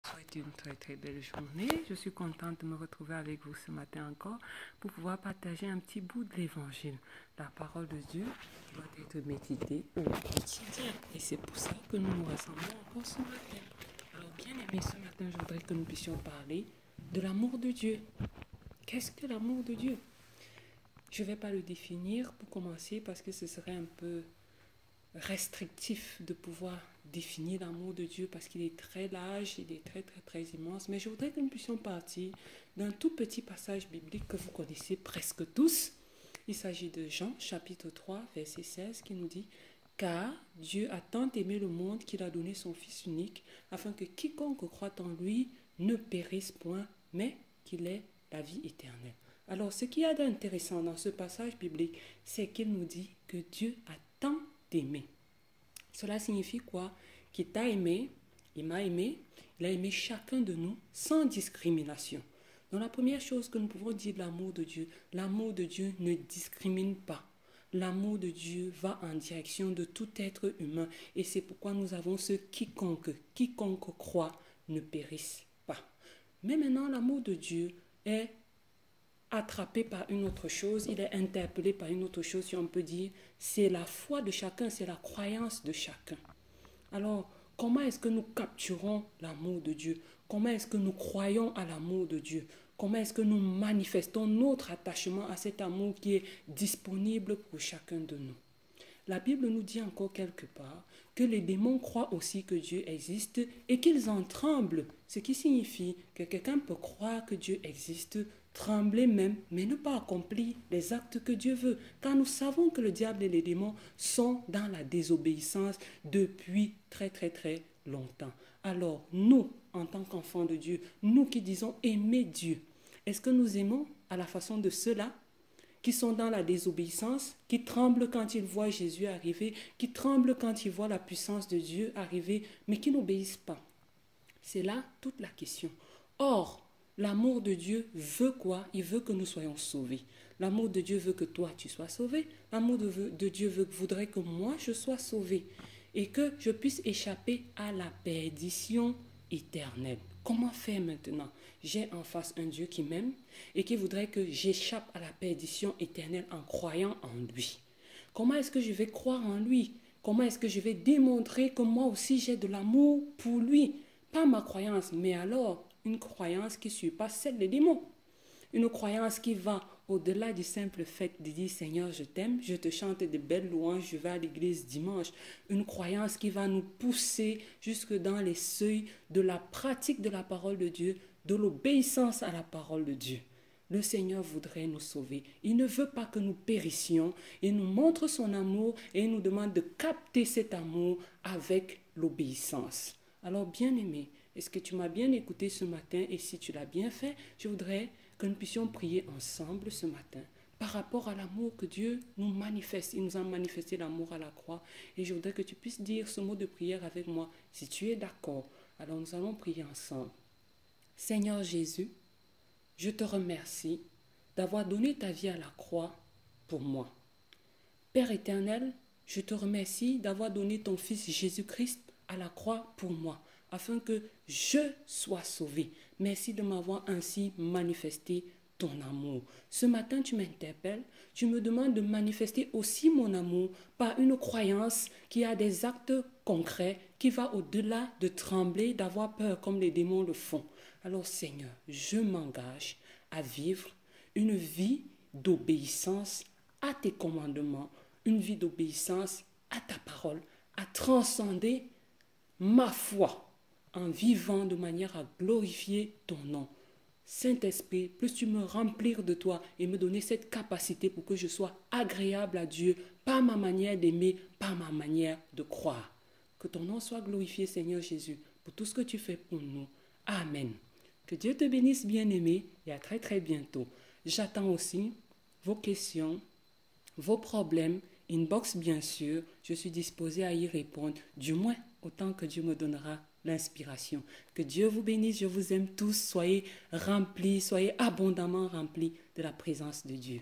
souhaite une très très belle journée. Je suis contente de me retrouver avec vous ce matin encore pour pouvoir partager un petit bout de l'évangile. La parole de Dieu doit être méditée au quotidien et c'est pour ça que nous nous rassemblons encore ce matin. Alors bien aimé, ce matin, je voudrais que nous puissions parler de l'amour de Dieu. Qu'est-ce que l'amour de Dieu? Je ne vais pas le définir pour commencer parce que ce serait un peu restrictif de pouvoir définir l'amour de Dieu parce qu'il est très large, il est très très très immense. Mais je voudrais que nous puissions partir d'un tout petit passage biblique que vous connaissez presque tous. Il s'agit de Jean chapitre 3 verset 16 qui nous dit « Car Dieu a tant aimé le monde qu'il a donné son Fils unique afin que quiconque croit en lui ne périsse point, mais qu'il ait la vie éternelle. » Alors, ce qu'il y a d'intéressant dans ce passage biblique, c'est qu'il nous dit que Dieu a tant aimé. Cela signifie quoi? Qu'il t'a aimé, il m'a aimé, il a aimé chacun de nous sans discrimination. Donc la première chose que nous pouvons dire de l'amour de Dieu ne discrimine pas. L'amour de Dieu va en direction de tout être humain et c'est pourquoi nous avons ce quiconque croit ne périsse pas. Mais maintenant, l'amour de Dieu est attrapé par une autre chose, il est interpellé par une autre chose, si on peut dire, c'est la foi de chacun, c'est la croyance de chacun. Alors, comment est-ce que nous capturons l'amour de Dieu? Comment est-ce que nous croyons à l'amour de Dieu? Comment est-ce que nous manifestons notre attachement à cet amour qui est disponible pour chacun de nous? La Bible nous dit encore quelque part que les démons croient aussi que Dieu existe et qu'ils en tremblent, ce qui signifie que quelqu'un peut croire que Dieu existe, trembler même, mais ne pas accomplir les actes que Dieu veut. Car nous savons que le diable et les démons sont dans la désobéissance depuis très très très longtemps. Alors nous, en tant qu'enfants de Dieu, nous qui disons aimer Dieu, est-ce que nous aimons à la façon de ceux-là qui sont dans la désobéissance, qui tremblent quand ils voient Jésus arriver, qui tremblent quand ils voient la puissance de Dieu arriver, mais qui n'obéissent pas? C'est là toute la question. Or, l'amour de Dieu veut quoi? Il veut que nous soyons sauvés. L'amour de Dieu veut que toi, tu sois sauvé. L'amour de Dieu voudrait que moi, je sois sauvé et que je puisse échapper à la perdition éternelle. Comment faire maintenant? J'ai en face un Dieu qui m'aime et qui voudrait que j'échappe à la perdition éternelle en croyant en lui. Comment est-ce que je vais croire en lui? Comment est-ce que je vais démontrer que moi aussi j'ai de l'amour pour lui? Pas ma croyance, mais alors une croyance qui surpasse celle des démons. Une croyance qui va au-delà du simple fait de dire « Seigneur, je t'aime, je te chante de belles louanges, je vais à l'église dimanche ». Une croyance qui va nous pousser jusque dans les seuils de la pratique de la parole de Dieu, de l'obéissance à la parole de Dieu. Le Seigneur voudrait nous sauver. Il ne veut pas que nous périssions. Il nous montre son amour et il nous demande de capter cet amour avec l'obéissance. Alors, bien-aimé, est-ce que tu m'as bien écouté ce matin? Et si tu l'as bien fait, je voudrais que nous puissions prier ensemble ce matin par rapport à l'amour que Dieu nous manifeste. Il nous a manifesté l'amour à la croix. Et je voudrais que tu puisses dire ce mot de prière avec moi. Si tu es d'accord, alors nous allons prier ensemble. Seigneur Jésus, je te remercie d'avoir donné ta vie à la croix pour moi. Père éternel, je te remercie d'avoir donné ton Fils Jésus-Christ à la croix pour moi, afin que je sois sauvé. Merci de m'avoir ainsi manifesté ton amour. Ce matin, tu m'interpelles, tu me demandes de manifester aussi mon amour par une croyance qui a des actes concrets, qui va au-delà de trembler, d'avoir peur comme les démons le font. Alors Seigneur, je m'engage à vivre une vie d'obéissance à tes commandements, une vie d'obéissance à ta parole, à transcender ma foi en vivant de manière à glorifier ton nom. Saint-Esprit, plus tu me remplir de toi et me donner cette capacité pour que je sois agréable à Dieu par ma manière d'aimer, par ma manière de croire. Que ton nom soit glorifié, Seigneur Jésus, pour tout ce que tu fais pour nous. Amen. Que Dieu te bénisse, bien-aimé, et à très très bientôt. J'attends aussi vos questions, vos problèmes, inbox bien sûr. Je suis disposée à y répondre, du moins autant que Dieu me donnera l'inspiration. Que Dieu vous bénisse, je vous aime tous. Soyez remplis, soyez abondamment remplis de la présence de Dieu.